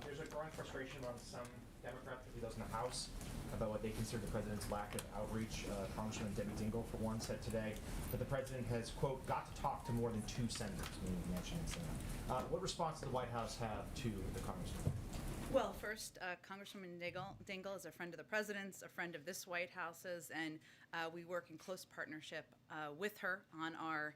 There's a growing frustration among some Democrats, particularly those in the House, about what they consider the president's lack of outreach. Congresswoman Debbie Dingell, for one, said today that the president has, quote, got to talk to more than 2 senators, meaning Manchin and Sinema. What response does the White House have to the congressman? Well, first, Congresswoman Dingell is a friend of the president's, a friend of this White House's, and we work in close partnership with her on our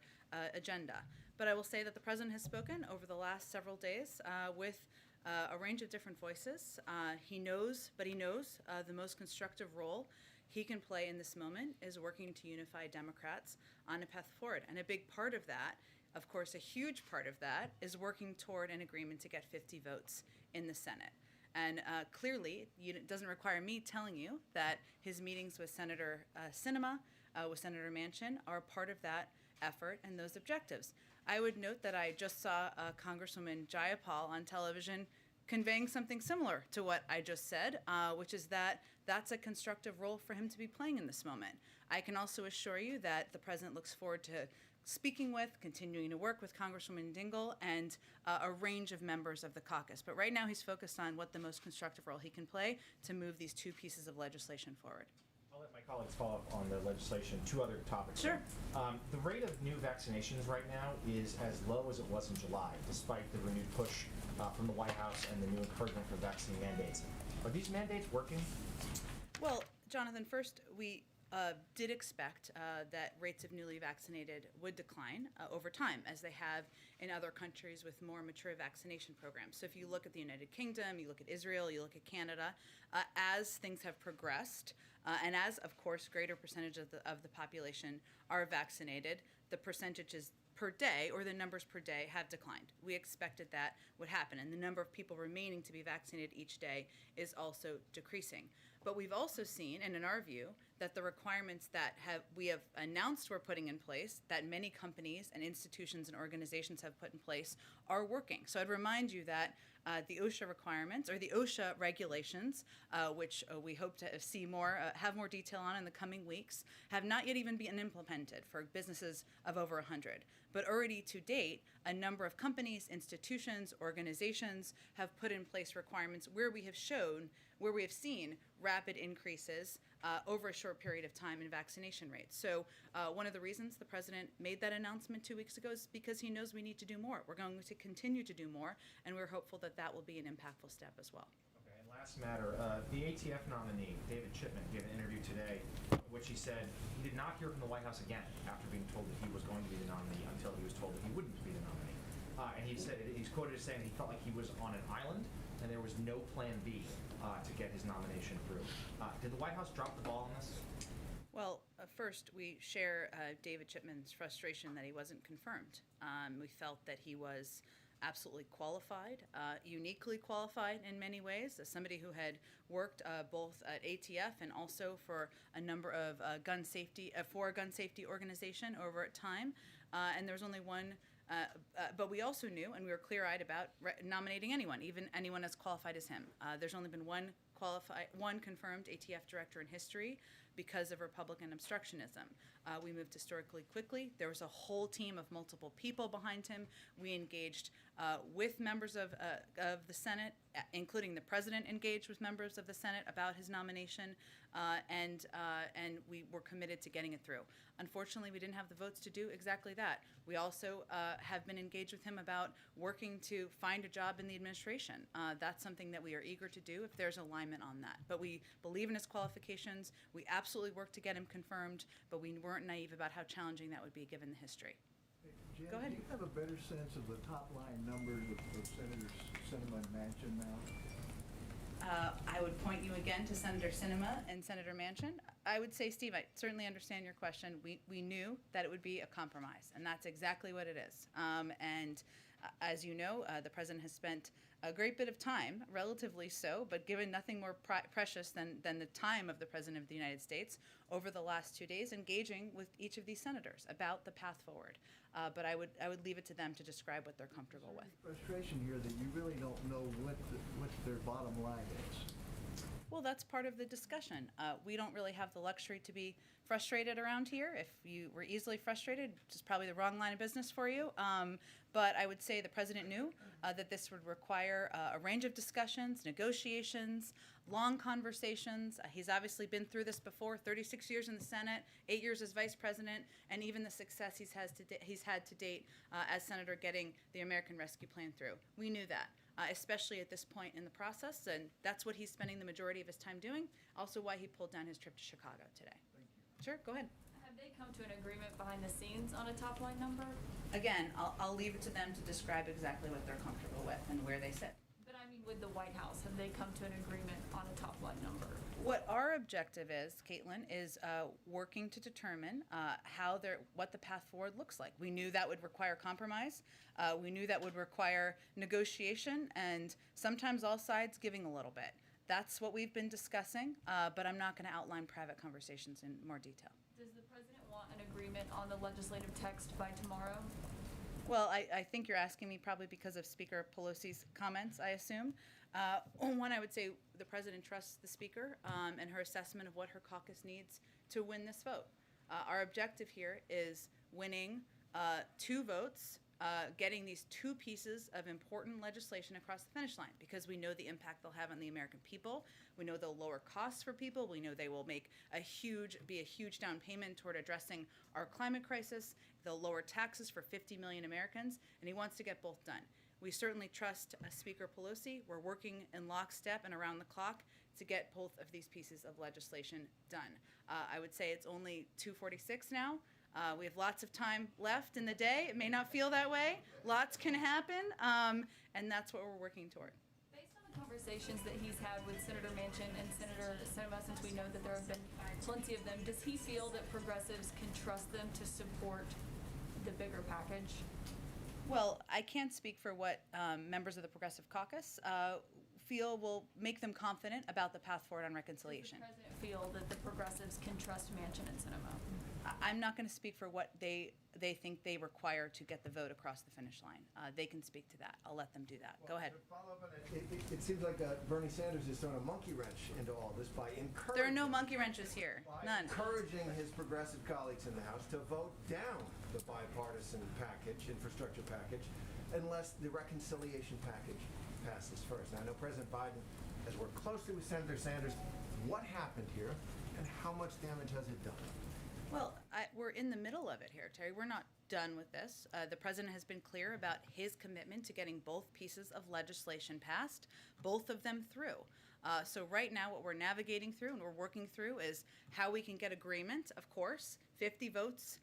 agenda. But I will say that the president has spoken over the last several days with a range of different voices. He knows the most constructive role he can play in this moment is working to unify Democrats on a path forward. And a big part of that, of course, a huge part of that, is working toward an agreement to get 50 votes in the Senate. And clearly, it doesn't require me telling you that his meetings with Senator Sinema, with Senator Manchin, are part of that effort and those objectives. I would note that I just saw Congresswoman Jayapal on television conveying something similar to what I just said, which is that that's a constructive role for him to be playing in this moment. I can also assure you that the president looks forward to speaking with, continuing to work with Congresswoman Dingell and a range of members of the caucus. But right now he's focused on what the most constructive role he can play to move these 2 pieces of legislation forward. I'll let my colleagues follow up on the legislation. 2 other topics. Sure. The rate of new vaccinations right now is as low as it was in July, despite the renewed push from the White House and the new encouragement for vaccine mandates. Are these mandates working? Well, Jonathan, first, we did expect that rates of newly vaccinated would decline over time, as they have in other countries with more mature vaccination programs. So if you look at the United Kingdom, you look at Israel, you look at Canada, as things have progressed, and as, of course, greater percentage of the population are vaccinated, the percentages per day, or the numbers per day, have declined. We expected that would happen, and the number of people remaining to be vaccinated each day is also decreasing. But we've also seen, and in our view, that the requirements that we have announced we're putting in place, that many companies and institutions and organizations have put in place, are working. So I'd remind you that the OSHA requirements, or the OSHA regulations, which we hope to see have more detail on in the coming weeks, have not yet even been implemented for businesses of over 100. But already to date, a number of companies, institutions, organizations have put in place requirements where we have seen rapid increases over a short period of time in vaccination rates. So one of the reasons the president made that announcement 2 weeks ago is because he knows we need to do more. We're going to continue to do more, and we're hopeful that that will be an impactful step as well. Okay, and last matter, the ATF nominee, David Chipman, gave an interview today in which he said he did not hear from the White House again after being told that he was going to be the nominee until he was told that he wouldn't be the nominee. And he said, he's quoted as saying that he felt like he was on an island and there was no plan B to get his nomination through. Did the White House drop the ball on this? Well, first, we share David Chipman's frustration that he wasn't confirmed. We felt that he was absolutely qualified, uniquely qualified in many ways, as somebody who had worked both at ATF and also for a number of gun safety organization over at time. And there was only one. But we also knew, and we were clear-eyed about nominating anyone, even anyone as qualified as him. There's only been one confirmed ATF director in history because of Republican obstructionism. We moved historically quickly. There was a whole team of multiple people behind him. We engaged with members of the Senate, including the president engaged with members of the Senate about his nomination, and we were committed to getting it through. Unfortunately, we didn't have the votes to do exactly that. We also have been engaged with him about working to find a job in the administration. That's something that we are eager to do if there's alignment on that. But we believe in his qualifications. We absolutely worked to get him confirmed, but we weren't naive about how challenging that would be given the history. Jen, Go ahead. do you have a better sense of the top-line numbers of Senators Sinema and Manchin now? I would point you again to Senator Sinema and Senator Manchin. I would say, Steve, I certainly understand your question. We knew that it would be a compromise, and that's exactly what it is. As you know, the president has spent a great bit of time, relatively so, but given nothing more precious than the time of the President of the United States over the last 2 days, engaging with each of these senators about the path forward. But I would leave it to them to describe what they're comfortable with. Frustration here that you really don't know what their bottom line is. Well, that's part of the discussion. We don't really have the luxury to be frustrated around here. If you were easily frustrated, it's probably the wrong line of business for you. But I would say the president knew that this would require a range of discussions, negotiations, long conversations. He's obviously been through this before, 36 years in the Senate, 8 years as vice president, and even the success he's had to date as senator getting the American Rescue Plan through. We knew that. Especially at this point in the process, and that's what he's spending the majority of his time doing. Also why he pulled down his trip to Chicago today. Thank you. Sure, go ahead. Have they come to an agreement behind the scenes on a top line number? Again, I'll leave it to them to describe exactly what they're comfortable with and where they sit. But I mean, with the White House, have they come to an agreement on a top line number? What our objective is, Caitlin, is working to determine what the path forward looks like. We knew that would require compromise. We knew that would require negotiation, and sometimes all sides giving a little bit. That's what we've been discussing, but I'm not going to outline private conversations in more detail. Does the president want an agreement on the legislative text by tomorrow? Well, I think you're asking me probably because of Speaker Pelosi's comments, I assume. One, I would say the president trusts the speaker and her assessment of what her caucus needs to win this vote. Our objective here is winning 2 votes, getting these 2 pieces of important legislation across the finish line, because we know the impact they'll have on the American people. We know they'll lower costs for people. We know they will make be a huge down payment toward addressing our climate crisis. They'll lower taxes for 50 million Americans, and he wants to get both done. We certainly trust Speaker Pelosi. We're working in lockstep and around the clock to get both of these pieces of legislation done. I would say it's only 2:46 now. We have lots of time left in the day. It may not feel that way. Lots can happen, and that's what we're working toward. Based on the conversations that he's had with Senator Manchin and Senator Sinema, since we know that there have been plenty of them, does he feel that progressives can trust them to support the bigger package? Well, I can't speak for what members of the Progressive Caucus feel will make them confident about the path forward on reconciliation. Does the president feel that the progressives can trust Manchin and Sinema? I'm not going to speak for what they think they require to get the vote across the finish line. They can speak to that. I'll let them do that. Go ahead. To follow up on it seems like Bernie Sanders is throwing a monkey wrench into all this by encouraging. There are no monkey wrenches here. None. Encouraging his progressive colleagues in the House to vote down the bipartisan package, infrastructure package, unless the reconciliation package passes first. Now, I know President Biden has worked closely with Senator Sanders. What happened here, and how much damage has it done? Well, we're in the middle of it here, Terry. We're not done with this. The president has been clear about his commitment to getting both pieces of legislation passed, both of them through. So right now what we're navigating through and we're working through is how we can get agreement, of course, 50 votes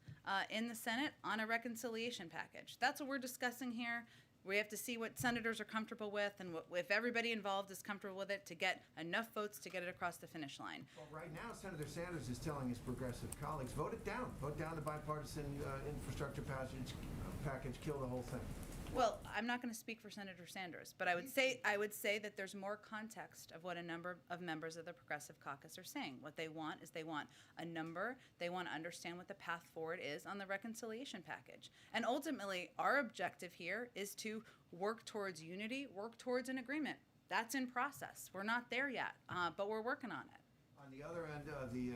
in the Senate on a reconciliation package. That's what we're discussing here. We have to see what senators are comfortable with and if everybody involved is comfortable with it to get enough votes to get it across the finish line. Well, right now, Senator Sanders is telling his progressive colleagues, vote it down. Vote down the bipartisan infrastructure package, kill the whole thing. Well, I'm not going to speak for Senator Sanders, but I would say that there's more context of what a number of members of the Progressive Caucus are saying. What they want is they want a number. They want to understand what the path forward is on the reconciliation package. And ultimately, our objective here is to work towards unity, work towards an agreement. That's in process. We're not there yet, but we're working on it. On the other end of the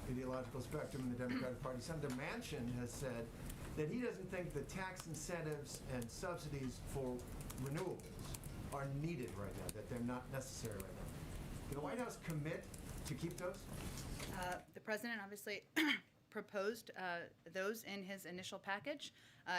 ideological spectrum in the Democratic Party, Senator Manchin has said that he doesn't think the tax incentives and subsidies for renewables are needed right now, that they're not necessary right now. Can the White House commit to keep those? The president obviously proposed those in his initial package.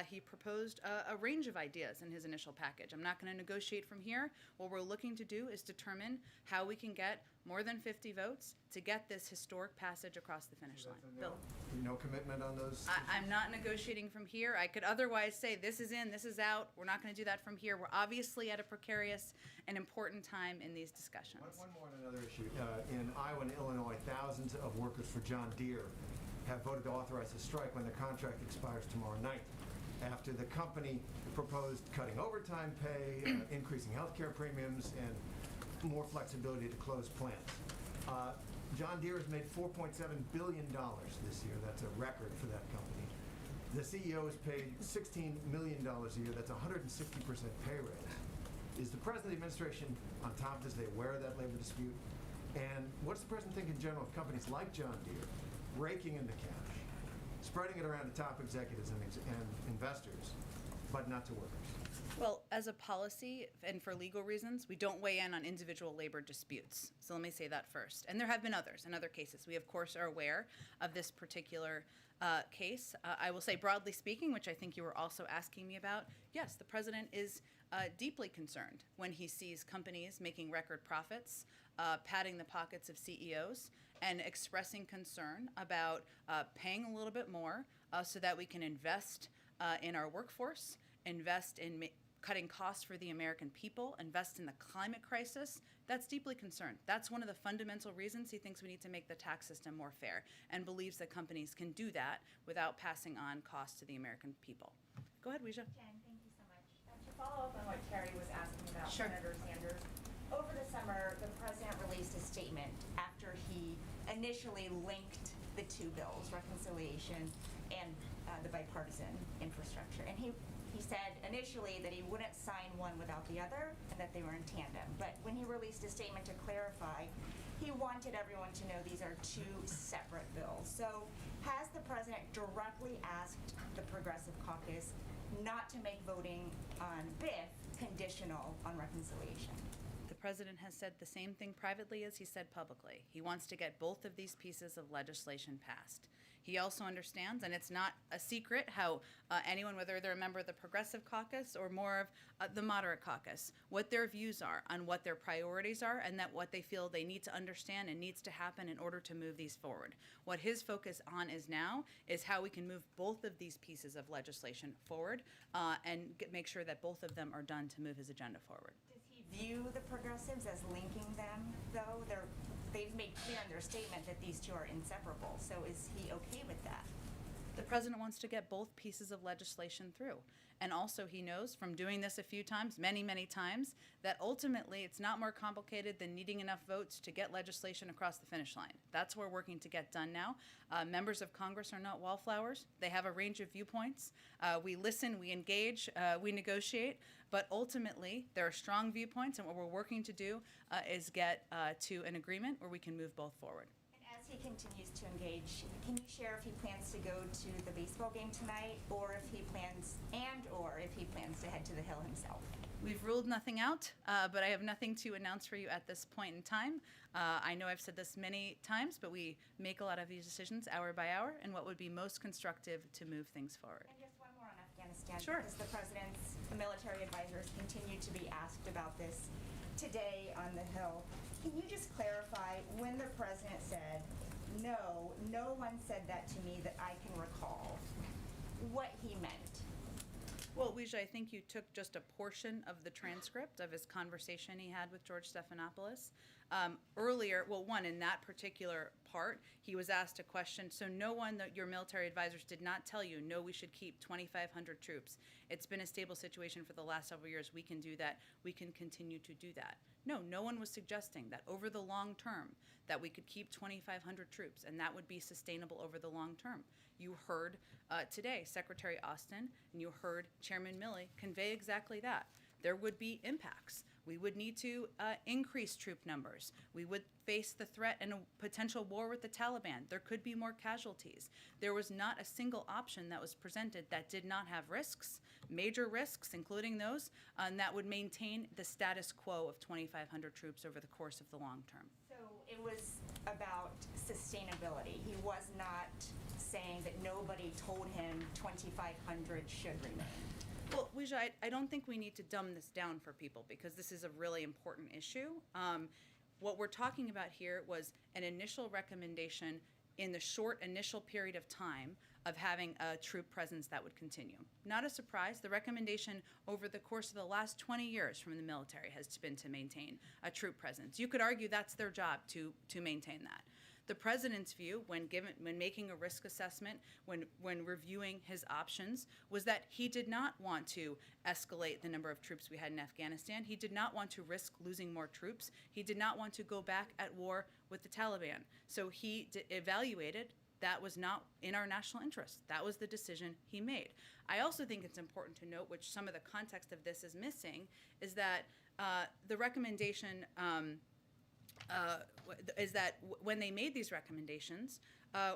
He proposed a range of ideas in his initial package. I'm not going to negotiate from here. What we're looking to do is determine how we can get more than 50 votes to get this historic passage across the finish line. Bill? No commitment on those? I'm not negotiating from here. I could otherwise say this is in, this is out. We're not going to do that from here. We're obviously at a precarious and important time in these discussions. One more on another issue. In Iowa and Illinois, thousands of workers for John Deere have voted to authorize a strike when their contract expires tomorrow night, after the company proposed cutting overtime pay, increasing healthcare premiums, and more flexibility to close plants. John Deere has made $4.7 billion this year. That's a record for that company. The CEO is paid $16 million a year. That's a 160% pay raise. Is the president of the administration on top of this? Are they aware of that labor dispute? And what does the president think in general of companies like John Deere raking in the cash, spreading it around to top executives and investors, but not to workers? Well, as a policy and for legal reasons, we don't weigh in on individual labor disputes. So let me say that first. And there have been others in other cases. We, of course, are aware of this particular case. I will say, broadly speaking, which I think you were also asking me about, yes, the president is deeply concerned when he sees companies making record profits, padding the pockets of CEOs, and expressing concern about paying a little bit more so that we can invest in our workforce, invest in cutting costs for the American people, invest in the climate crisis. That's deeply concerned. That's one of the fundamental reasons he thinks we need to make the tax system more fair and believes that companies can do that without passing on costs to the American people. Go ahead, Weijia. Jen, thank you so much. To follow up on what Terry was asking about, Sure. Senator Sanders, over the summer, the president released a statement after he initially linked the two bills, reconciliation and the bipartisan infrastructure. And he said initially that he wouldn't sign one without the other and that they were in tandem. But when he released a statement to clarify, he wanted everyone to know these are two separate bills. So has the president directly asked the Progressive Caucus not to make voting on BIF conditional on reconciliation? The president has said the same thing privately as he said publicly. He wants to get both of these pieces of legislation passed. He also understands, and it's not a secret, how anyone, whether they're a member of the Progressive Caucus or more of the Moderate Caucus, what their views are on what their priorities are and that what they feel they need to understand and needs to happen in order to move these forward. What his focus on is now is how we can move both of these pieces of legislation forward and make sure that both of them are done to move his agenda forward. Does he view the progressives as linking them, though? They've made clear in their statement that these two are inseparable. So is he okay with that? The president wants to get both pieces of legislation through. And also he knows from doing this a few times, many, many times, that ultimately it's not more complicated than needing enough votes to get legislation across the finish line. That's what we're working to get done now. Members of Congress are not wallflowers. They have a range of viewpoints. We listen, we engage, we negotiate, but ultimately there are strong viewpoints, and what we're working to do is get to an agreement where we can move both forward. And as he continues to engage, can you share if he plans to go to the baseball game tonight, or if he plans to head to the Hill himself? We've ruled nothing out, but I have nothing to announce for you at this point in time. I know I've said this many times, but we make a lot of these decisions hour by hour and what would be most constructive to move things forward. And just one more on Afghanistan. Sure. Because the president's military advisors continue to be asked about this today on the Hill. Can you just clarify when the president said, no one said that to me that I can recall, what he meant? Well, Weijia, I think you took just a portion of the transcript of his conversation he had with George Stephanopoulos. Earlier, in that particular part, he was asked a question. So no one, your military advisors did not tell you, no, we should keep 2,500 troops. It's been a stable situation for the last several years. We can do that. We can continue to do that. No one was suggesting that over the long term that we could keep 2,500 troops and that would be sustainable over the long term. You heard today Secretary Austin and you heard Chairman Milley convey exactly that. There would be impacts. We would need to increase troop numbers. We would face the threat and a potential war with the Taliban. There could be more casualties. There was not a single option that was presented that did not have risks, major risks, including those, that would maintain the status quo of 2,500 troops over the course of the long term. So it was about sustainability. He was not saying that nobody told him 2,500 should remain. Well, Weijia, I don't think we need to dumb this down for people because this is a really important issue. What we're talking about here was an initial recommendation in the short initial period of time of having a troop presence that would continue. Not a surprise, the recommendation over the course of the last 20 years from the military has been to maintain a troop presence. You could argue that's their job to maintain that. The president's view when making a risk assessment, when reviewing his options, was that he did not want to escalate the number of troops we had in Afghanistan. He did not want to risk losing more troops. He did not want to go back at war with the Taliban. So he evaluated that was not in our national interest. That was the decision he made. I also think it's important to note, which some of the context of this is missing, is that the recommendation is that when they made these recommendations,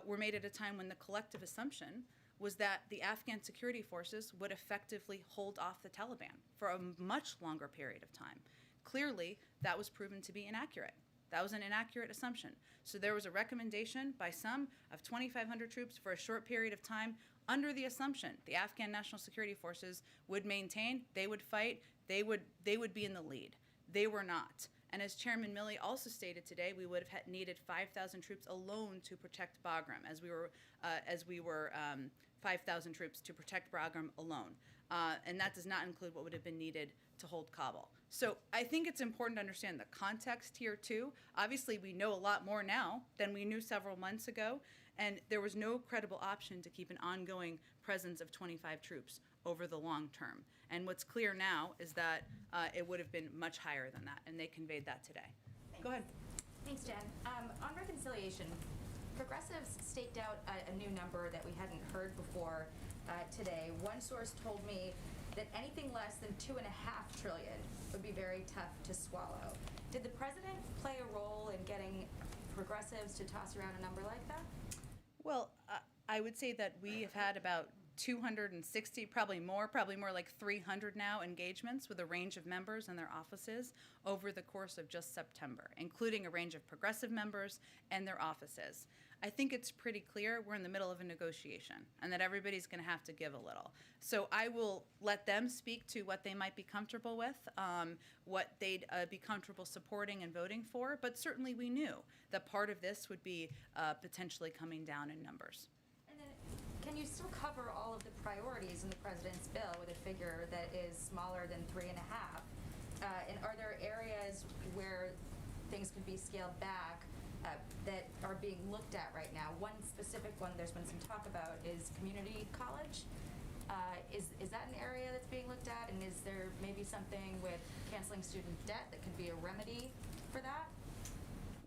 were made at a time when the collective assumption was that the Afghan security forces would effectively hold off the Taliban for a much longer period of time. Clearly, that was proven to be inaccurate. That was an inaccurate assumption. So there was a recommendation by some of 2,500 troops for a short period of time under the assumption the Afghan National Security Forces would maintain, they would fight, they would be in the lead. They were not. And as Chairman Milley also stated today, we would have needed 5,000 troops alone to protect Bagram, as we were 5,000 troops to protect Bagram alone. And that does not include what would have been needed to hold Kabul. So I think it's important to understand the context here too. Obviously, we know a lot more now than we knew several months ago, and there was no credible option to keep an ongoing presence of 25 troops over the long term. And what's clear now is that it would have been much higher than that, and they conveyed that today. Go ahead. Thanks, Jen. On reconciliation, progressives staked out a new number that we hadn't heard before today. One source told me that anything less than $2.5 trillion would be very tough to swallow. Did the president play a role in getting progressives to toss around a number like that? Well, I would say that we have had about 260, probably more like 300 now engagements with a range of members and their offices over the course of just September, including a range of progressive members and their offices. I think it's pretty clear we're in the middle of a negotiation and that everybody's going to have to give a little. So I will let them speak to what they might be comfortable with, what they'd be comfortable supporting and voting for, but certainly we knew that part of this would be potentially coming down in numbers. And then, can you still cover all of the priorities in the president's bill with a figure that is smaller than 3.5? And are there areas where things could be scaled back that are being looked at right now? One specific one there's been some talk about is community college. Is that an area that's being looked at? And is there maybe something with canceling student debt that could be a remedy for that?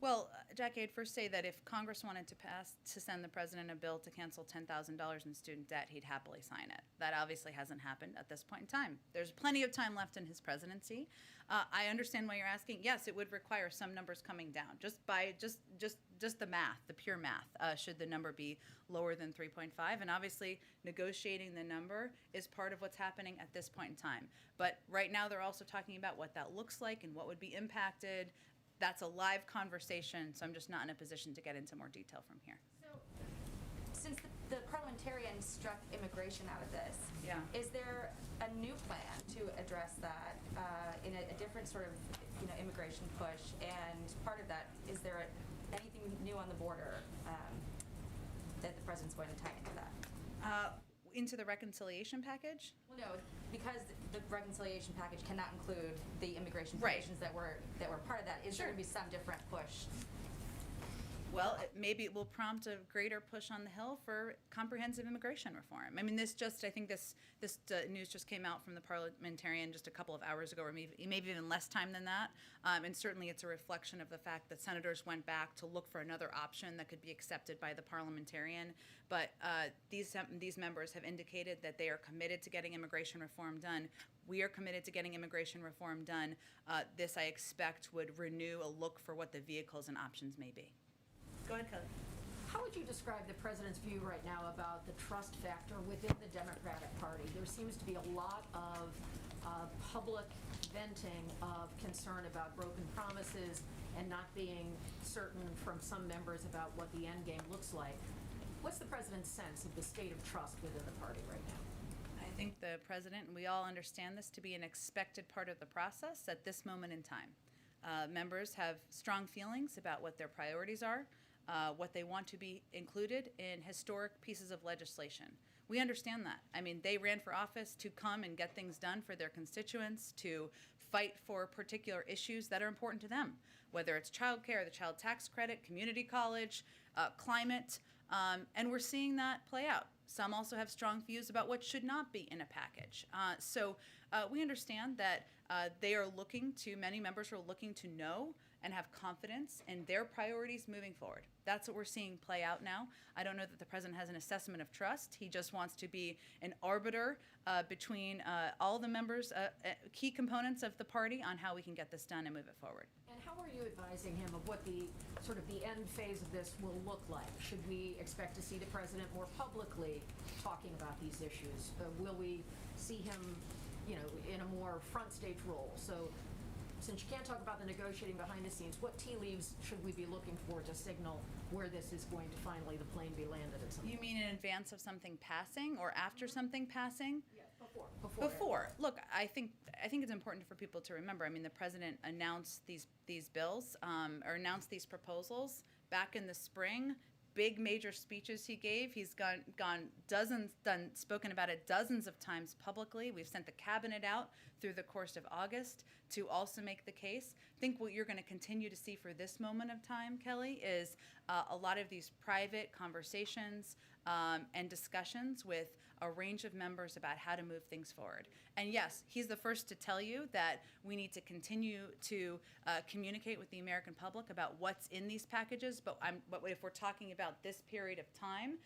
Well, Jackie, I'd first say that if Congress wanted to send the president a bill to cancel $10,000 in student debt, he'd happily sign it. That obviously hasn't happened at this point in time. There's plenty of time left in his presidency. I understand why you're asking. Yes, it would require some numbers coming down, just the math, the pure math. Should the number be lower than 3.5? And obviously, negotiating the number is part of what's happening at this point in time. But right now, they're also talking about what that looks like and what would be impacted. That's a live conversation, so I'm just not in a position to get into more detail from here. So, since the parliamentarians struck immigration out of this, Yeah. is there a new plan to address that in a different sort of immigration push? And part of that, is there anything new on the border that the president's going to tie into that? Into the reconciliation package? Well, no, because the reconciliation package cannot include the immigration Right. provisions that were part of that. Is there Sure. going to be some different push? Well, maybe it will prompt a greater push on the Hill for comprehensive immigration reform. I mean, I think this news just came out from the parliamentarian just a couple of hours ago, or maybe even less time than that. And certainly it's a reflection of the fact that senators went back to look for another option that could be accepted by the parliamentarian. But these members have indicated that they are committed to getting immigration reform done. We are committed to getting immigration reform done. This, I expect, would renew a look for what the vehicles and options may be. Go ahead, Kelly. How would you describe the president's view right now about the trust factor within the Democratic Party? There seems to be a lot of public venting of concern about broken promises and not being certain from some members about what the end game looks like. What's the president's sense of the state of trust within the party right now? I think the president, and we all understand this to be an expected part of the process at this moment in time. Members have strong feelings about what their priorities are, what they want to be included in historic pieces of legislation. We understand that. I mean, they ran for office to come and get things done for their constituents, to fight for particular issues that are important to them, whether it's childcare, the child tax credit, community college, climate, and we're seeing that play out. Some also have strong views about what should not be in a package. So we understand that Many members are looking to know and have confidence in their priorities moving forward. That's what we're seeing play out now. I don't know that the president has an assessment of trust. He just wants to be an arbiter between all the members, key components of the party on how we can get this done and move it forward. And how are you advising him of what the sort of the end phase of this will look like? Should we expect to see the president more publicly talking about these issues? Will we see him, in a more front stage role? So since you can't talk about the negotiating behind the scenes, what tea leaves should we be looking for to signal where this is going to finally, the plane be landed at some point? You mean in advance of something passing or after something passing? Yeah, before. Before. Look, I think it's important for people to remember. I mean, the president announced these bills or announced these proposals back in the spring. Big major speeches he gave. He's spoken about it dozens of times publicly. We've sent the cabinet out through the course of August to also make the case. I think what you're going to continue to see for this moment of time, Kelly, is a lot of these private conversations and discussions with a range of members about how to move things forward. And yes, he's the first to tell you that we need to continue to communicate with the American public about what's in these packages. But if we're talking about this period of time,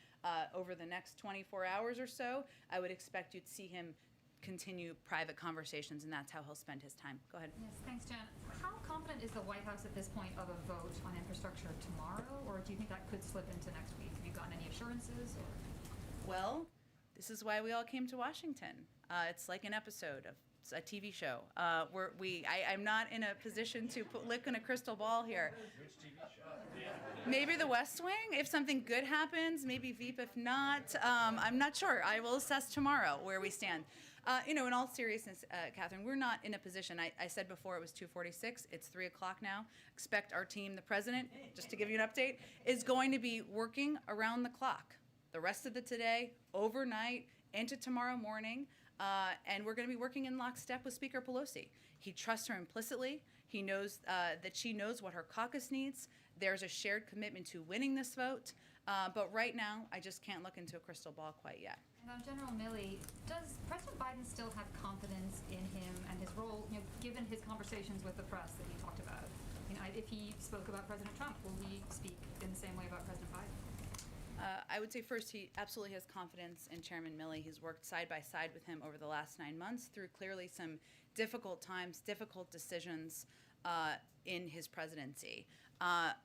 over the next 24 hours or so, I would expect you'd see him continue private conversations, and that's how he'll spend his time. Go ahead. Yes, thanks, Jen. How confident is the White House at this point of a vote on infrastructure tomorrow, or do you think that could slip into next week? Have you gotten any assurances? Or? Well, this is why we all came to Washington. It's like an episode of a TV show. I'm not in a position to look in a crystal ball here. Which TV show? Maybe The West Wing, if something good happens. Maybe Veep, if not. I'm not sure. I will assess tomorrow where we stand. In all seriousness, Catherine, we're not in a position. I said before it was 2:46. It's 3 o'clock now. Expect our team, the president, just to give you an update, is going to be working around the clock the rest of the today, overnight, into tomorrow morning. And we're going to be working in lockstep with Speaker Pelosi. He trusts her implicitly. He knows that she knows what her caucus needs. There's a shared commitment to winning this vote. But right now, I just can't look into a crystal ball quite yet. And General Milley, does President Biden still have confidence in him and his role, given his conversations with the press that he talked about? If he spoke about President Trump, will he speak in the same way about President Biden? I would say first, he absolutely has confidence in Chairman Milley. He's worked side by side with him over the last 9 months through clearly some difficult times, difficult decisions in his presidency.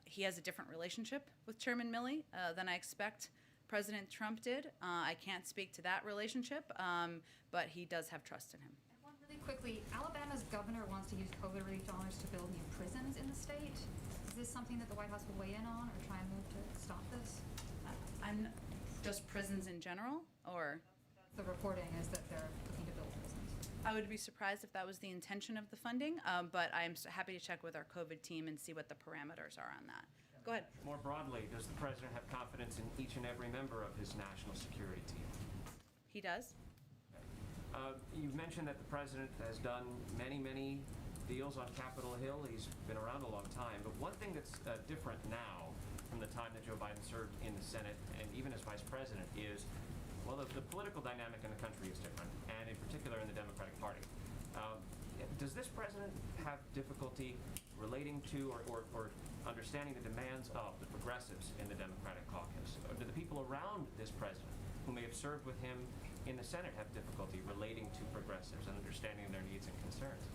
He has a different relationship with Chairman Milley than I expect President Trump did. I can't speak to that relationship, but he does have trust in him. And one really quickly, Alabama's governor wants to use COVID relief dollars to build new prisons in the state. Is this something that the White House will weigh in on or try and move to stop this? Just prisons in general, or? The reporting is that they're looking to build prisons. I would be surprised if that was the intention of the funding, but I'm happy to check with our COVID team and see what the parameters are on that. Go ahead. More broadly, does the president have confidence in each and every member of his national security team? He does. You've mentioned that the president has done many, many deals on Capitol Hill. He's been around a long time. But one thing that's different now from the time that Joe Biden served in the Senate and even as vice president is, well, the political dynamic in the country is different, and in particular in the Democratic Party. Does this president have difficulty relating to or understanding the demands of the progressives in the Democratic caucus? Or do the people around this president who may have served with him in the Senate have difficulty relating to progressives and understanding their needs and concerns?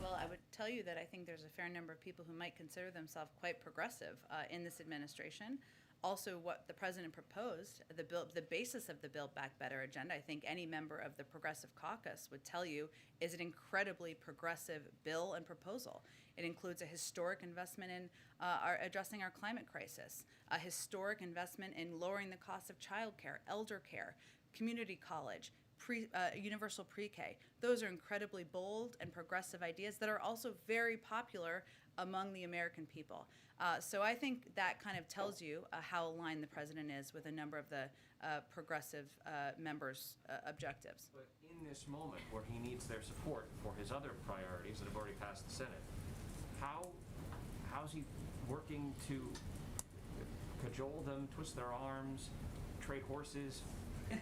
Well, I would tell you that I think there's a fair number of people who might consider themselves quite progressive in this administration. Also, what the president proposed, the basis of the Build Back Better agenda, I think any member of the Progressive Caucus would tell you, is an incredibly progressive bill and proposal. It includes a historic investment in addressing our climate crisis, a historic investment in lowering the cost of childcare, elder care, community college, universal pre-K. Those are incredibly bold and progressive ideas that are also very popular among the American people. So I think that kind of tells you how aligned the president is with a number of the progressive members' objectives. But in this moment where he needs their support for his other priorities that have already passed the Senate, how's he working to cajole them, twist their arms, trade horses?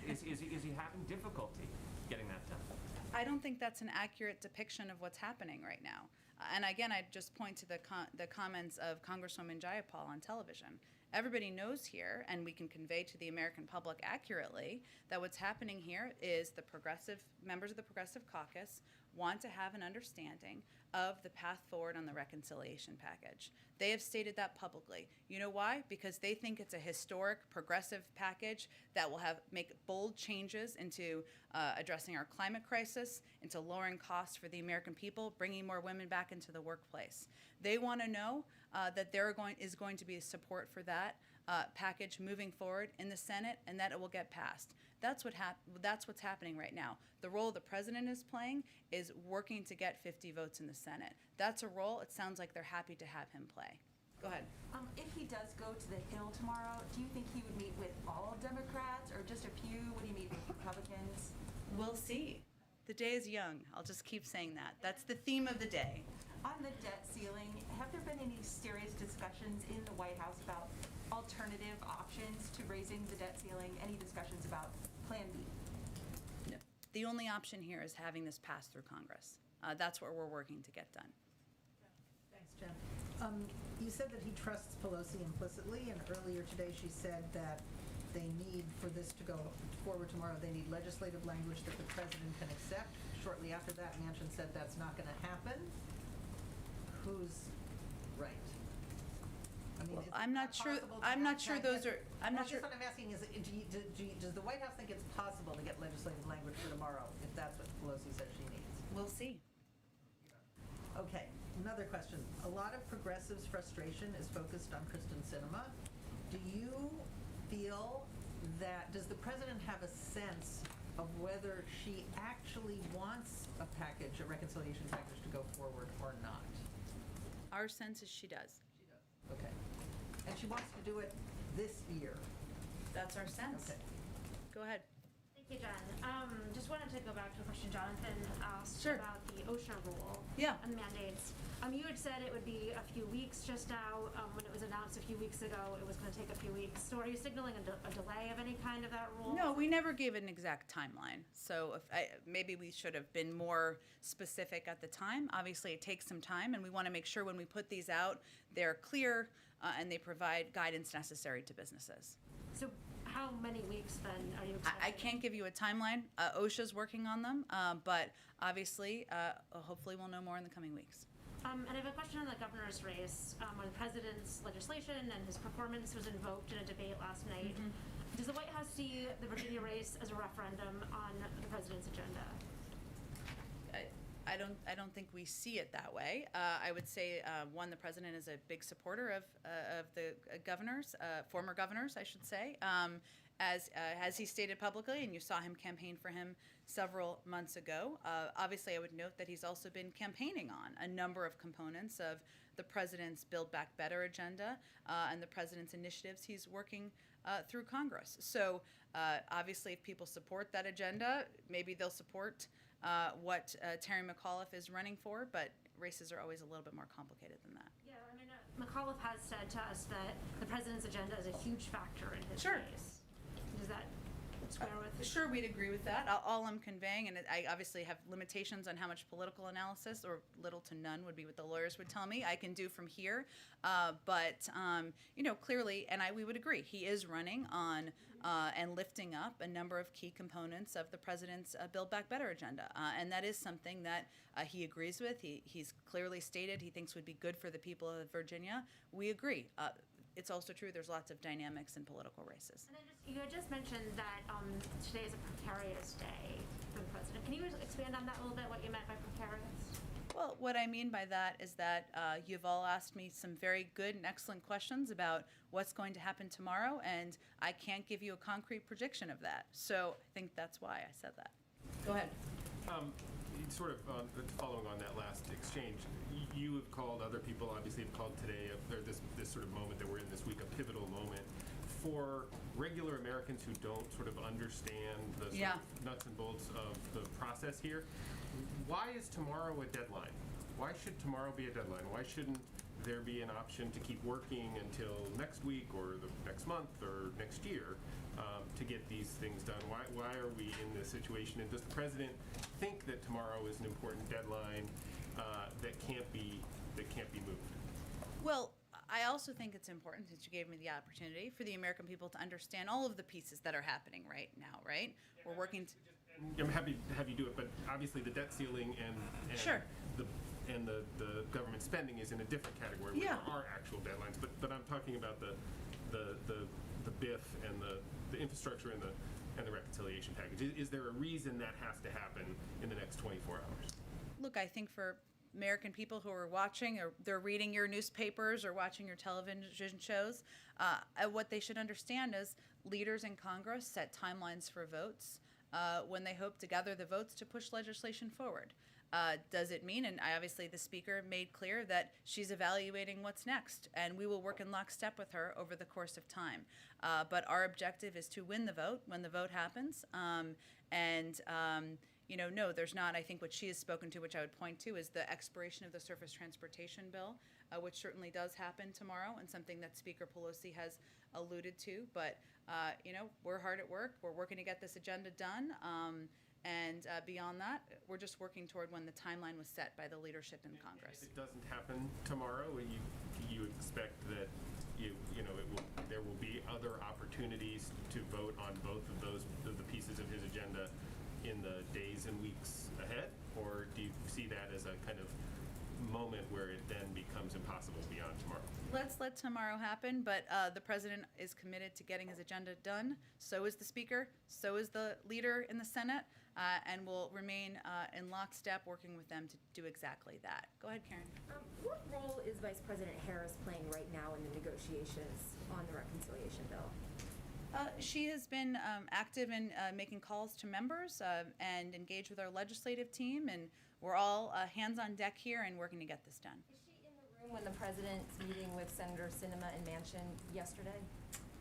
Is he having difficulty getting that done? I don't think that's an accurate depiction of what's happening right now. And again, I'd just point to the comments of Congresswoman Jayapal on television. Everybody knows here, and we can convey to the American public accurately, that what's happening here is the members of the Progressive Caucus want to have an understanding of the path forward on the reconciliation package. They have stated that publicly. You know why? Because they think it's a historic progressive package that will make bold changes into addressing our climate crisis, into lowering costs for the American people, bringing more women back into the workplace. They want to know that there is going to be support for that package moving forward in the Senate, and that it will get passed. That's what's happening right now. The role the president is playing is working to get 50 votes in the Senate. That's a role it sounds like they're happy to have him play. Go ahead. If he does go to the Hill tomorrow, do you think he would meet with all Democrats or just a few? Would he meet with Republicans? We'll see. The day is young. I'll just keep saying that. That's the theme of the day. On the debt ceiling, have there been any serious discussions in the White House about alternative options to raising the debt ceiling? Any discussions about Plan B? No. The only option here is having this pass through Congress. That's what we're working to get done. Thanks, Jen. You said that he trusts Pelosi implicitly, and earlier today she said that they need, for this to go forward tomorrow, they need legislative language that the president can accept. Shortly after that, Manchin said that's not going to happen. Who's right? I mean, Well, is I'm it not sure. possible to I'm have not sure that those get- are. I'm not I sure. guess what I'm asking is, does the White House think it's possible to get legislative language for tomorrow if that's what Pelosi says she needs? We'll see. Okay, another question. A lot of progressives' frustration is focused on Kristen Sinema. Do you feel that, does the president have a sense of whether she actually wants a package, a reconciliation package to go forward or not? Our sense is she does. She does. Okay. And she wants to do it this year. That's our sense. Okay. Go ahead. Thank you, Jen. Just wanted to go back to a question Jonathan asked Sure. about the OSHA rule Yeah. and mandates. You had said it would be a few weeks just now. When it was announced a few weeks ago, it was going to take a few weeks. So are you signaling a delay of any kind of that rule? No, we never gave an exact timeline. So maybe we should have been more specific at the time. Obviously, it takes some time, and we want to make sure when we put these out, they're clear and they provide guidance necessary to businesses. So how many weeks then are you expecting? I can't give you a timeline. OSHA's working on them, but obviously, hopefully we'll know more in the coming weeks. And I have a question on the governor's race. When the president's legislation and his performance was invoked in a debate last night, does the White House see the Virginia race as a referendum on the president's agenda? I don't think we see it that way. I would say, one, the president is a big supporter of the governors, former governors, I should say, as he stated publicly, and you saw him campaign for him several months ago. Obviously, I would note that he's also been campaigning on a number of components of the president's Build Back Better agenda and the president's initiatives he's working through Congress. So obviously, if people support that agenda, maybe they'll support what Terry McAuliffe is running for, but races are always a little bit more complicated than that. Yeah, I mean, McAuliffe has said to us that the president's agenda is a huge factor in his Sure. race. Does that square with? Sure, we'd agree with that. All I'm conveying, and I obviously have limitations on how much political analysis, or little to none would be what the lawyers would tell me I can do from here. But clearly, and we would agree, he is running on and lifting up a number of key components of the president's Build Back Better agenda. And that is something that he agrees with. He's clearly stated he thinks would be good for the people of Virginia. We agree. It's also true there's lots of dynamics in political races. And then you had just mentioned that today is a precarious day for the president. Can you expand on that a little bit, what you meant by precarious? Well, what I mean by that is that you've all asked me some very good and excellent questions about what's going to happen tomorrow, and I can't give you a concrete prediction of that. So I think that's why I said that. Go ahead. Sort of following on that last exchange, you have called, other people obviously have called today, this sort of moment that we're in this week, a pivotal moment for regular Americans who don't sort of understand the sort of nuts and bolts of the process here. Why is tomorrow a deadline? Why should tomorrow be a deadline? Why shouldn't there be an option to keep working until next week or the next month or next year to get these things done? Why are we in this situation? And does the president think that tomorrow is an important deadline that can't be moved? Well, I also think it's important, since you gave me the opportunity, for the American people to understand all of the pieces that are happening right now, right? We're working to... I'm happy to have you do it, but obviously the debt ceiling and Sure. the government spending is in a different category where Yeah. there are actual deadlines. But I'm talking about the BIF and the infrastructure and the reconciliation package. Is there a reason that has to happen in the next 24 hours? Look, I think for American people who are watching, or they're reading your newspapers or watching your television shows, what they should understand is leaders in Congress set timelines for votes when they hope to gather the votes to push legislation forward. Does it mean, and obviously the Speaker made clear that she's evaluating what's next, and we will work in lockstep with her over the course of time. But our objective is to win the vote when the vote happens. No, there's not. I think what she has spoken to, which I would point to, is the expiration of the surface transportation bill, which certainly does happen tomorrow, and something that Speaker Pelosi has alluded to. But, we're hard at work. We're working to get this agenda done. Beyond that, we're just working toward when the timeline was set by the leadership in Congress. If it doesn't happen tomorrow, you expect that there will be other opportunities to vote on both of the pieces of his agenda in the days and weeks ahead, or do you see that as a kind of moment where it then becomes impossible beyond tomorrow? Let's let tomorrow happen, but the president is committed to getting his agenda done. So is the Speaker, so is the leader in the Senate, and will remain in lockstep working with them to do exactly that. Go ahead, Karen. What role is Vice President Harris playing right now in the negotiations on the reconciliation bill? She has been active in making calls to members and engaged with our legislative team, and we're all hands on deck here and working to get this done. Is she in the room when the president's meeting with Senator Sinema and Manchin yesterday?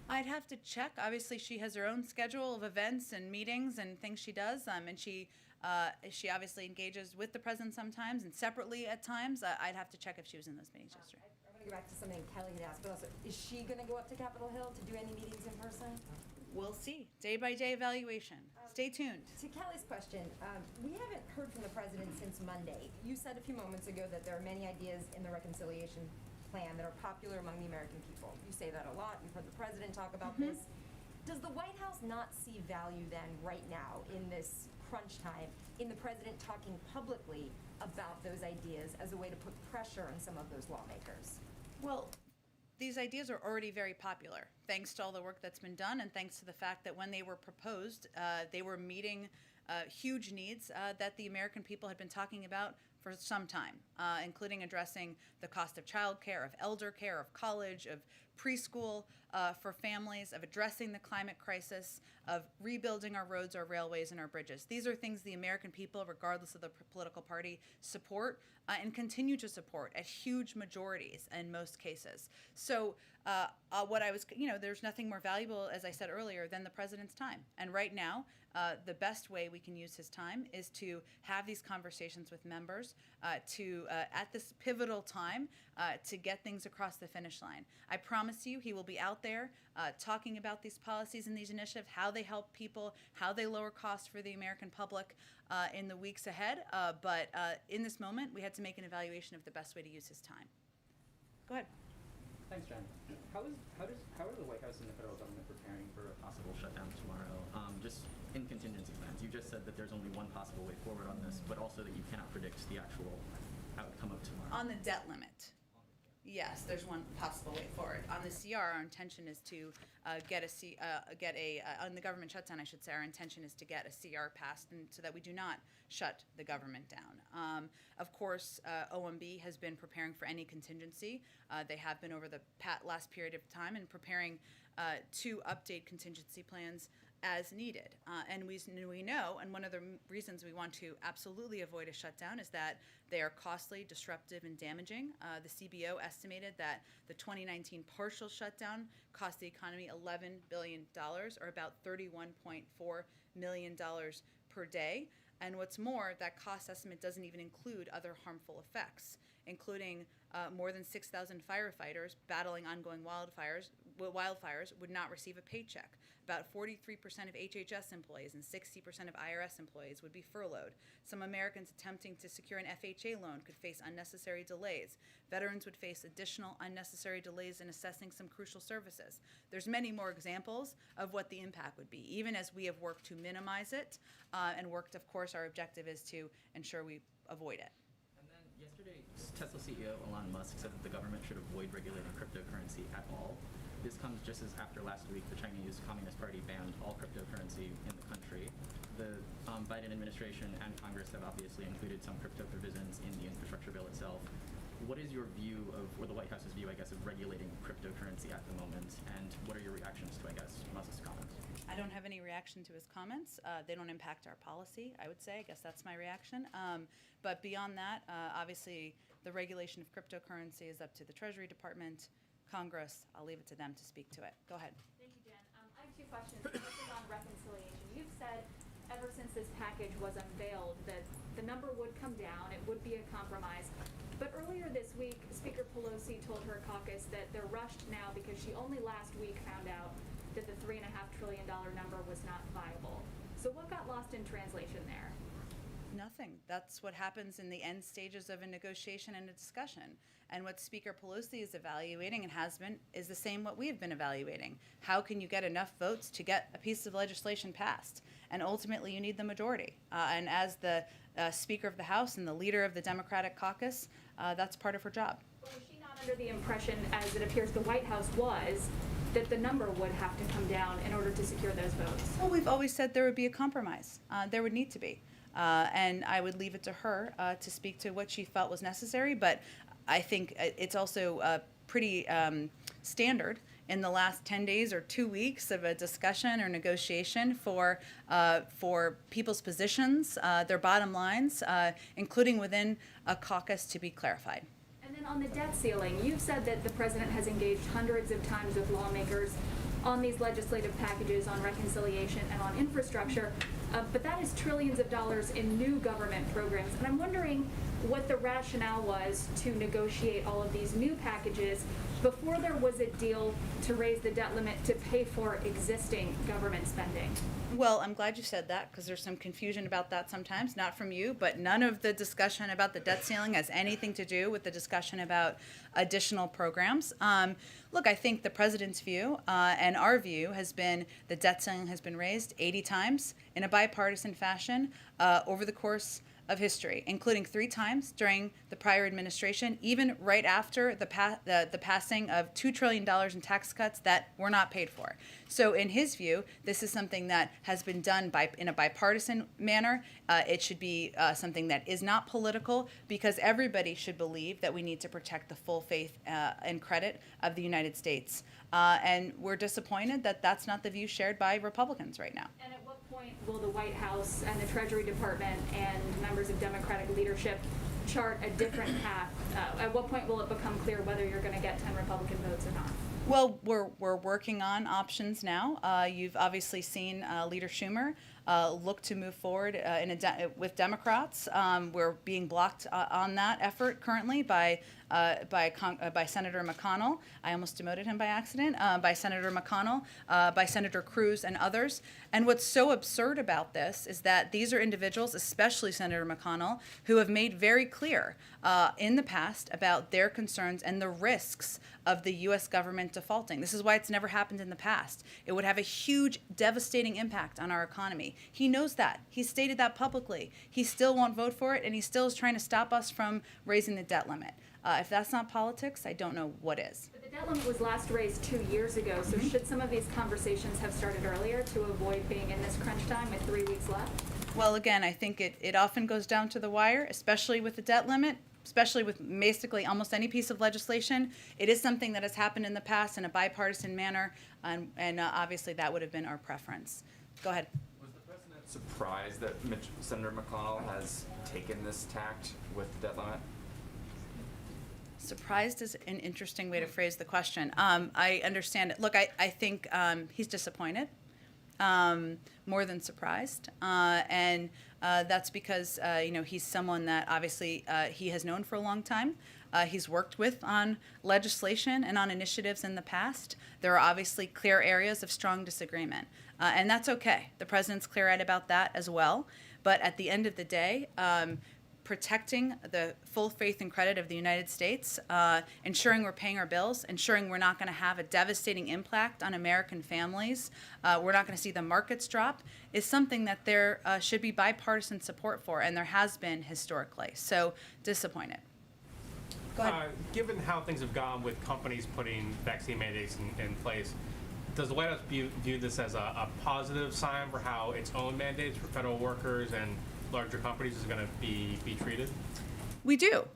I'd have to check. Obviously, she has her own schedule of events and meetings and things she does, and she obviously engages with the president sometimes and separately at times. I'd have to check if she was in those meetings yesterday. I want to go back to something Kelly had asked, but also, is she going to go up to Capitol Hill to do any meetings in person? We'll see. Day-by-day evaluation. Stay tuned. To Kelly's question, we haven't heard from the president since Monday. You said a few moments ago that there are many ideas in the reconciliation plan that are popular among the American people. You say that a lot. You've heard the president talk about this. Does the White House not see value then, right now, in this crunch time, in the president talking publicly about those ideas as a way to put pressure on some of those lawmakers? Well, these ideas are already very popular, thanks to all the work that's been done and thanks to the fact that when they were proposed, they were meeting huge needs that the American people had been talking about for some time, including addressing the cost of childcare, of elder care, of college, of preschool for families, of addressing the climate crisis, of rebuilding our roads, our railways, and our bridges. These are things the American people, regardless of the political party, support and continue to support at huge majorities in most cases. So there's nothing more valuable, as I said earlier, than the president's time. And right now, the best way we can use his time is to have these conversations with members at this pivotal time, to get things across the finish line. I promise you he will be out there talking about these policies and these initiatives, how they help people, how they lower costs for the American public in the weeks ahead. But in this moment, we had to make an evaluation of the best way to use his time. Go ahead. Thanks, Jen. How are the White House and the federal government preparing for a possible shutdown tomorrow? Just in contingency plans. You just said that there's only one possible way forward on this, but also that you cannot predict the actual outcome of tomorrow. On the debt limit, yes, there's one possible way forward. On the CR, our intention is to on the government shutdown, I should say, our intention is to get a CR passed so that we do not shut the government down. Of course, OMB has been preparing for any contingency. They have been over the last period of time and preparing to update contingency plans as needed. And we know, and one of the reasons we want to absolutely avoid a shutdown is that they are costly, disruptive, and damaging. The CBO estimated that the 2019 partial shutdown cost the economy $11 billion, or about $31.4 million per day. And what's more, that cost estimate doesn't even include other harmful effects, including more than 6,000 firefighters battling ongoing wildfires wildfires would not receive a paycheck. About 43% of HHS employees and 60% of IRS employees would be furloughed. Some Americans attempting to secure an FHA loan could face unnecessary delays. Veterans would face additional unnecessary delays in assessing some crucial services. There's many more examples of what the impact would be, even as we have worked to minimize it and worked, of course, our objective is to ensure we avoid it. And then yesterday, Tesla CEO Elon Musk said that the government should avoid regulating cryptocurrency at all. This comes just as after last week, the Chinese Communist Party banned all cryptocurrency in the country. The Biden administration and Congress have obviously included some crypto provisions in the infrastructure bill itself. What is your view of, or the White House's view, I guess, of regulating cryptocurrency at the moment? And what are your reactions to, I guess, Musk's comments? I don't have any reaction to his comments. They don't impact our policy, I would say. I guess that's my reaction. But beyond that, obviously, the regulation of cryptocurrency is up to the Treasury Department, Congress. I'll leave it to them to speak to it. Go ahead. Thank you, Jen. I have two questions. The first is on reconciliation. You've said ever since this package was unveiled that the number would come down, it would be a compromise. But earlier this week, Speaker Pelosi told her caucus that they're rushed now because she only last week found out that the $3.5 trillion number was not viable. So what got lost in translation there? Nothing. That's what happens in the end stages of a negotiation and a discussion. And what Speaker Pelosi is evaluating and has been is the same what we have been evaluating. How can you get enough votes to get a piece of legislation passed? And ultimately, you need the majority. And as the Speaker of the House and the leader of the Democratic caucus, that's part of her job. But was she not under the impression, as it appears the White House was, that the number would have to come down in order to secure those votes? Well, we've always said there would be a compromise. There would need to be. And I would leave it to her to speak to what she felt was necessary. But I think it's also pretty standard in the last 10 days or 2 weeks of a discussion or negotiation for people's positions, their bottom lines, including within a caucus, to be clarified. And then on the debt ceiling, you've said that the president has engaged hundreds of times with lawmakers on these legislative packages on reconciliation and on infrastructure, but that is trillions of dollars in new government programs. And I'm wondering what the rationale was to negotiate all of these new packages before there was a deal to raise the debt limit to pay for existing government spending. Well, I'm glad you said that, because there's some confusion about that sometimes, not from you, but none of the discussion about the debt ceiling has anything to do with the discussion about additional programs. Look, I think the president's view and our view has been the debt ceiling has been raised 80 times in a bipartisan fashion over the course of history, including 3 times during the prior administration, even right after the passing of $2 trillion in tax cuts that were not paid for. So in his view, this is something that has been done in a bipartisan manner. It should be something that is not political, because everybody should believe that we need to protect the full faith and credit of the United States. And we're disappointed that that's not the view shared by Republicans right now. And at what point will the White House and the Treasury Department and members of Democratic leadership chart a different path? At what point will it become clear whether you're going to get 10 Republican votes or not? Well, we're working on options now. You've obviously seen Leader Schumer look to move forward with Democrats. We're being blocked on that effort currently by Senator McConnell. I almost demoted him by accident. By Senator McConnell, by Senator Cruz, and others. And what's so absurd about this is that these are individuals, especially Senator McConnell, who have made very clear in the past about their concerns and the risks of the U.S. government defaulting. This is why it's never happened in the past. It would have a huge, devastating impact on our economy. He knows that. He stated that publicly. He still won't vote for it, and he still is trying to stop us from raising the debt limit. If that's not politics, I don't know what is. But the debt limit was last raised 2 years ago, so should some of these conversations have started earlier to avoid being in this crunch time with 3 weeks left? Well, again, I think it often goes down to the wire, especially with the debt limit, especially with basically almost any piece of legislation. It is something that has happened in the past in a bipartisan manner, and obviously that would have been our preference. Go ahead. Was the president surprised that Senator McConnell has taken this tact with the debt limit? Surprised is an interesting way to phrase the question. I understand it. Look, I think he's disappointed, more than surprised, and that's because he's someone that obviously he has known for a long time. he's worked with on legislation and on initiatives in the past. There are obviously clear areas of strong disagreement, and that's okay. The president's clear-eyed about that as well. But at the end of the day, protecting the full faith and credit of the United States, ensuring we're paying our bills, ensuring we're not going to have a devastating impact on American families, we're not going to see the markets drop, is something that there should be bipartisan support for, and there has been historically. So, disappointed. Go ahead. Given how things have gone with companies putting vaccine mandates in place, does the White House view this as a positive sign for how its own mandates for federal workers and larger companies is going to be treated? We do.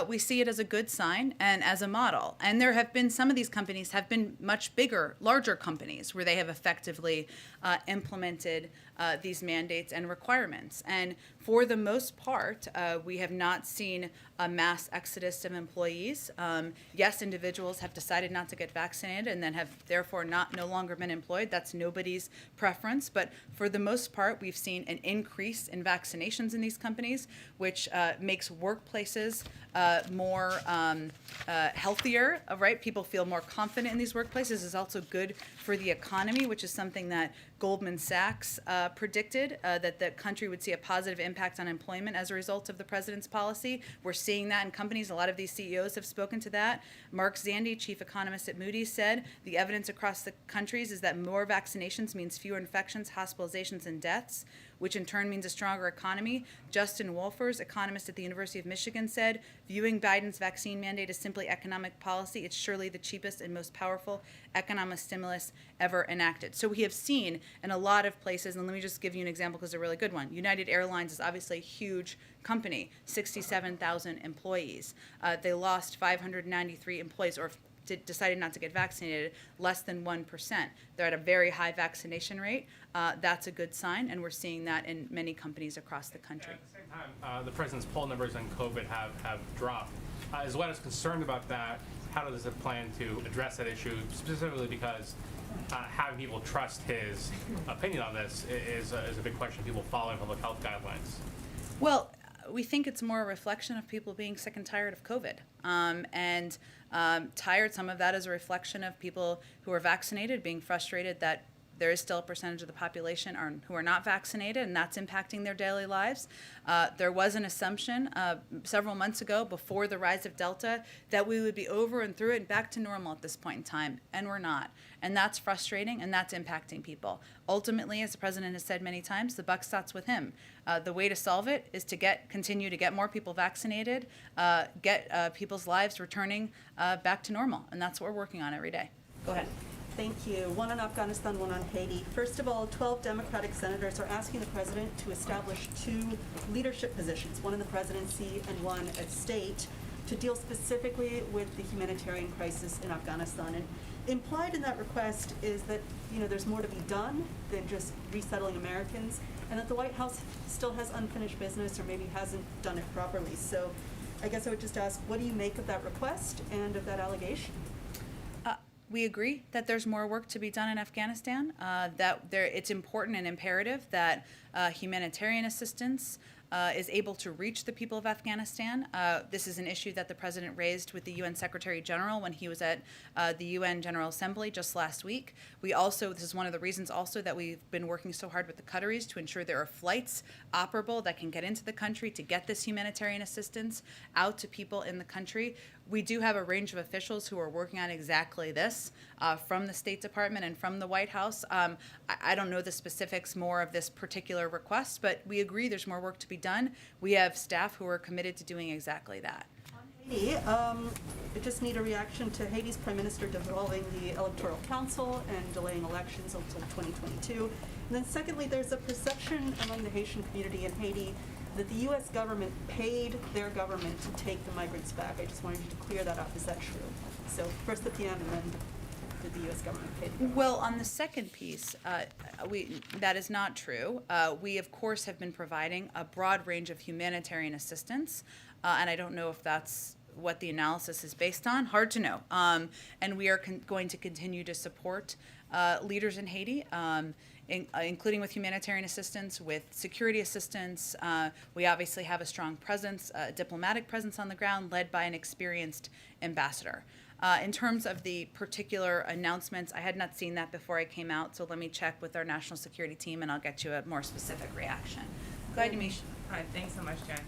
We see it as a good sign and as a model. And there have been, some of these companies have been much bigger, larger companies where they have effectively implemented these mandates and requirements. And for the most part, we have not seen a mass exodus of employees. Yes, individuals have decided not to get vaccinated and then have therefore no longer been employed. That's nobody's preference. But for the most part, we've seen an increase in vaccinations in these companies, which makes workplaces more healthier, right? People feel more confident in these workplaces. Is also good for the economy, which is something that Goldman Sachs predicted, that the country would see a positive impact on employment as a result of the president's policy. We're seeing that in companies. A lot of these CEOs have spoken to that. Mark Zandi, chief economist at Moody's, said the evidence across the countries is that more vaccinations means fewer infections, hospitalizations, and deaths, which in turn means a stronger economy. Justin Wolfers, economist at the University of Michigan, said, viewing Biden's vaccine mandate as simply economic policy, it's surely the cheapest and most powerful economic stimulus ever enacted. So we have seen in a lot of places, and let me just give you an example because it's a really good one. United Airlines is obviously a huge company, 67,000 employees. They lost 593 employees, or decided not to get vaccinated, less than 1%. They're at a very high vaccination rate. That's a good sign, and we're seeing that in many companies across the country. At the same time, the president's poll numbers on COVID have dropped. Is the White House concerned about that? How does it plan to address that issue, specifically because having people trust his opinion on this is a big question, people following public health guidelines? Well, we think it's more a reflection of people being sick and tired of COVID. Tired, some of that is a reflection of people who are vaccinated being frustrated that there is still a percentage of the population who are not vaccinated, and that's impacting their daily lives. There was an assumption several months ago, before the rise of Delta, that we would be over and through it and back to normal at this point in time, and we're not. And that's frustrating, and that's impacting people. Ultimately, as the president has said many times, the buck stops with him. The way to solve it is to continue to get more people vaccinated, get people's lives returning back to normal, and that's what we're working on every day. Go ahead. Thank you. One on Afghanistan, one on Haiti. First of all, 12 Democratic senators are asking the president to establish 2 leadership positions, one in the presidency and one at state, to deal specifically with the humanitarian crisis in Afghanistan. And implied in that request is that, there's more to be done than just resettling Americans, and that the White House still has unfinished business or maybe hasn't done it properly. So I guess I would just ask, what do you make of that request and of that allegation? We agree that there's more work to be done in Afghanistan, it's important and imperative that humanitarian assistance is able to reach the people of Afghanistan. This is an issue that the president raised with the UN Secretary General when he was at the UN General Assembly just last week. This is one of the reasons also that we've been working so hard with the Qataris to ensure there are flights operable that can get into the country to get this humanitarian assistance out to people in the country. We do have a range of officials who are working on exactly this from the State Department and from the White House. I don't know the specifics more of this particular request, but we agree there's more work to be done. We have staff who are committed to doing exactly that. Haiti, I just need a reaction to Haiti's Prime Minister dissolving the Electoral Council and delaying elections until 2022. And then secondly, there's a perception among the Haitian community in Haiti that the U.S. government paid their government to take the migrants back. I just wanted you to clear that up. Is that true? So first the PM and then did the U.S. government pay the government? Well, on the second piece, that is not true. We, of course, have been providing a broad range of humanitarian assistance, and I don't know if that's what the analysis is based on. Hard to know. And we are going to continue to support leaders in Haiti including with humanitarian assistance, with security assistance. We obviously have a strong presence, a diplomatic presence on the ground, led by an experienced ambassador. In terms of the particular announcements, I had not seen that before I came out, so let me check with our national security team and I'll get you a more specific reaction. Go ahead, Yamiche. Hi, thanks so much, Jen.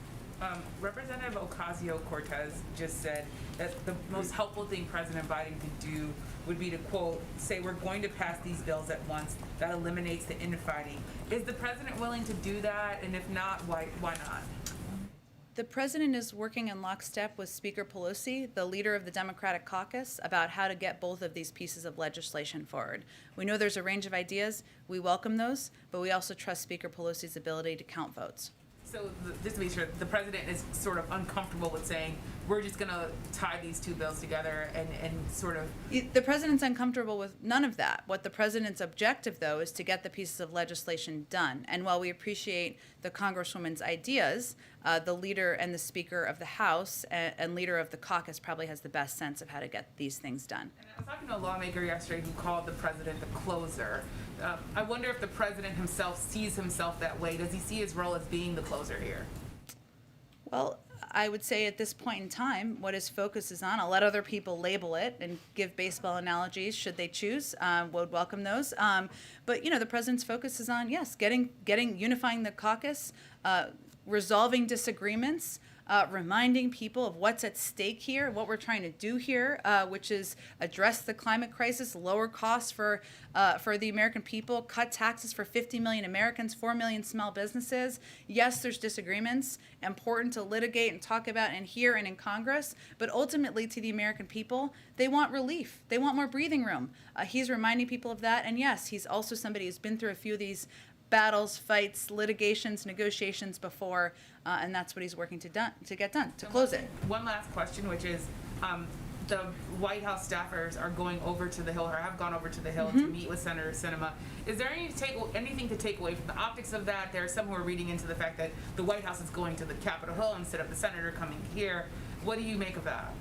Representative Ocasio-Cortez just said that the most helpful thing President Biden could do would be to, quote, say we're going to pass these bills at once. That eliminates the infighting. Is the president willing to do that? And if not, why not? The president is working in lockstep with Speaker Pelosi, the leader of the Democratic caucus, about how to get both of these pieces of legislation forward. We know there's a range of ideas. We welcome those, but we also trust Speaker Pelosi's ability to count votes. So just to be sure, the president is sort of uncomfortable with saying, we're just going to tie these two bills together and sort of... The president's uncomfortable with none of that. What the president's objective, though, is to get the pieces of legislation done. And while we appreciate the Congresswoman's ideas, the leader and the Speaker of the House and leader of the caucus probably has the best sense of how to get these things done. And I was talking to a lawmaker yesterday who called the president the closer. I wonder if the president himself sees himself that way. Does he see his role as being the closer here? Well, I would say at this point in time, what his focus is on, I'll let other people label it and give baseball analogies should they choose. Would welcome those. But you know, the president's focus is on, yes, unifying the caucus, resolving disagreements, reminding people of what's at stake here, what we're trying to do here, which is address the climate crisis, lower costs for the American people, cut taxes for 50 million Americans, 4 million small businesses. Yes, there's disagreements, important to litigate and talk about in here and in Congress, but ultimately to the American people, they want relief. They want more breathing room. He's reminding people of that, and yes, he's also somebody who's been through a few of these battles, fights, litigations, negotiations before, and that's what he's working to get done, to close it. One last question, which is, the White House staffers are going over to the Hill, or have gone over to the Hill to meet with Senator Sinema. Is there anything to take away from the optics of that? There are some who are reading into the fact that the White House is going to the Capitol Hill instead of the senator coming here. What do you make of that?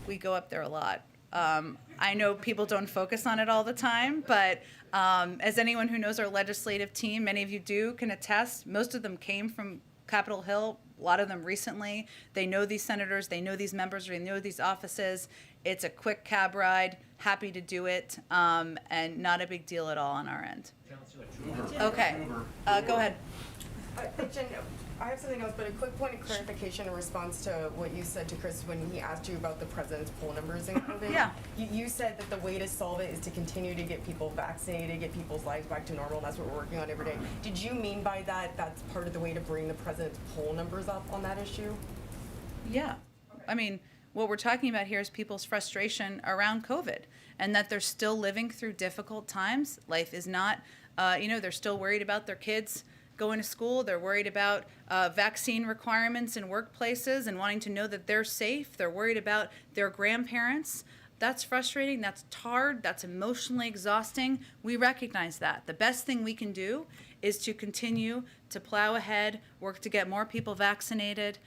We go up there a lot. I know people don't focus on it all the time, but as anyone who knows our legislative team, many of you do, can attest, most of them came from Capitol Hill, a lot of them recently. They know these senators, they know these members, they know these offices. It's a quick cab ride, happy to do it, and not a big deal at all on our end. Okay, go ahead. Jen, I have something else, but a quick point of clarification in response to what you said to Chris when he asked you about the president's poll numbers in COVID. Yeah. You said that the way to solve it is to continue to get people vaccinated, get people's lives back to normal, and that's what we're working on every day. Did you mean by that that's part of the way to bring the president's poll numbers up on that issue? Yeah. I mean, what we're talking about here is people's frustration around COVID and that they're still living through difficult times. Life is not, they're still worried about their kids going to school. They're worried about vaccine requirements in workplaces and wanting to know that they're safe. They're worried about their grandparents. That's frustrating. That's hard. That's emotionally exhausting. We recognize that. The best thing we can do is to continue to plow ahead, work to get more people vaccinated,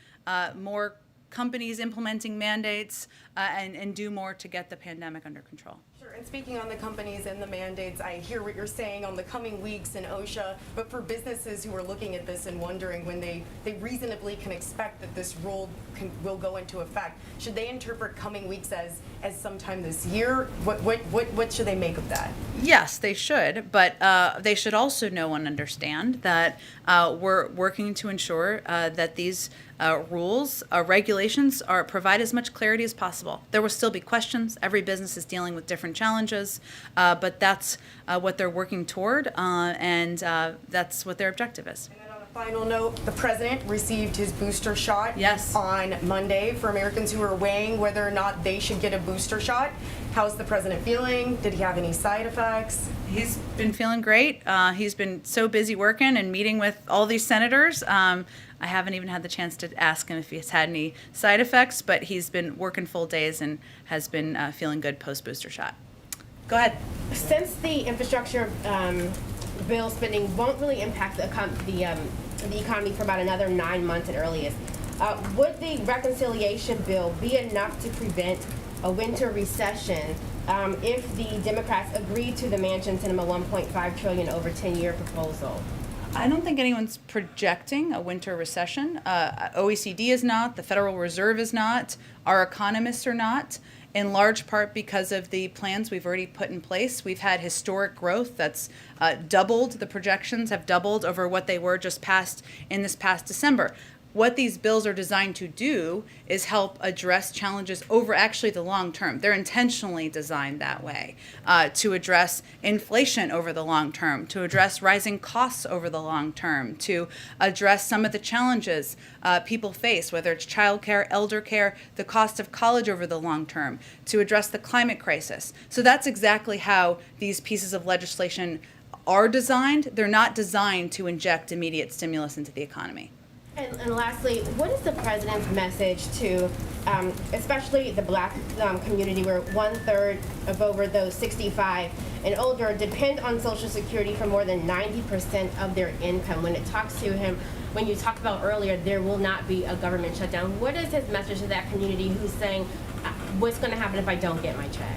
more companies implementing mandates, and do more to get the pandemic under control. Sure, and speaking on the companies and the mandates, I hear what you're saying on the coming weeks in OSHA, but for businesses who are looking at this and wondering when they reasonably can expect that this rule will go into effect, should they interpret coming weeks as sometime this year? What should they make of that? Yes, they should, but they should also know and understand that we're working to ensure that these rules, regulations provide as much clarity as possible. There will still be questions. Every business is dealing with different challenges, but that's what they're working toward, and that's what their objective is. And then on a final note, the president received his booster shot Yes. on Monday. For Americans who are weighing whether or not they should get a booster shot, how's the president feeling? Did he have any side effects? He's been feeling great. He's been so busy working and meeting with all these senators. I haven't even had the chance to ask him if he's had any side effects, but he's been working full days and has been feeling good post-booster shot. Go ahead. Since the infrastructure bill spending won't really impact the economy for about another 9 months at earliest, would the reconciliation bill be enough to prevent a winter recession if the Democrats agree to the Manchin-Sinema $1.5 trillion over 10-year proposal? I don't think anyone's projecting a winter recession. OECD is not, the Federal Reserve is not, our economists are not, in large part because of the plans we've already put in place. We've had historic growth that's doubled, the projections have doubled over what they were just passed in this past December. What these bills are designed to do is help address challenges over actually the long term. They're intentionally designed that way, to address inflation over the long term, to address rising costs over the long term, to address some of the challenges people face, whether it's childcare, elder care, the cost of college over the long term, to address the climate crisis. So that's exactly how these pieces of legislation are designed. They're not designed to inject immediate stimulus into the economy. And lastly, what is the president's message to, especially the Black community, where 1/3 of over those 65 and older depend on Social Security for more than 90% of their income? When it talks to him, when you talked about earlier, there will not be a government shutdown. What is his message to that community who's saying, what's going to happen if I don't get my check?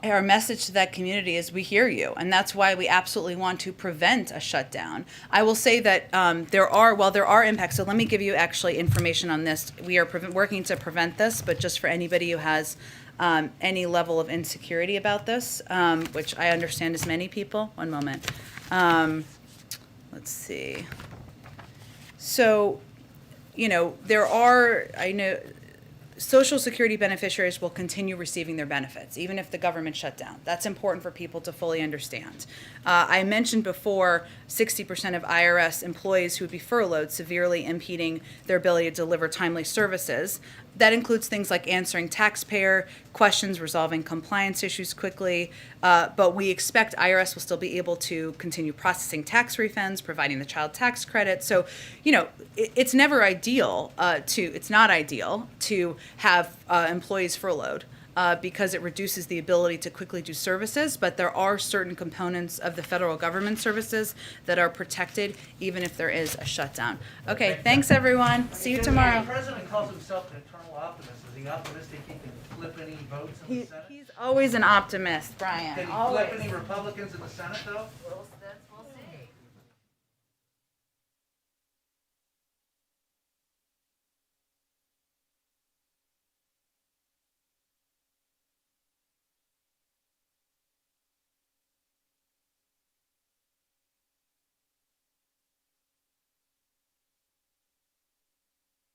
Our message to that community is we hear you, and that's why we absolutely want to prevent a shutdown. I will say that there are impacts, so let me give you actually information on this. We are working to prevent this, but just for anybody who has any level of insecurity about this, which I understand is many people. One moment. Let's see. So, I know Social Security beneficiaries will continue receiving their benefits, even if the government shut down. That's important for people to fully understand. I mentioned before 60% of IRS employees who would be furloughed, severely impeding their ability to deliver timely services. That includes things like answering taxpayer questions, resolving compliance issues quickly, but we expect IRS will still be able to continue processing tax refunds, providing the child tax credit. So, it's never ideal it's not ideal to have employees furloughed because it reduces the ability to quickly do services, but there are certain components of the federal government services that are protected even if there is a shutdown. Okay, thanks everyone. See you tomorrow. The president calls himself an eternal optimist. Is he optimistic he can flip any votes in the Senate? He's always an optimist, Brian. Can he Always. flip any Republicans in the Senate, though? Well, that's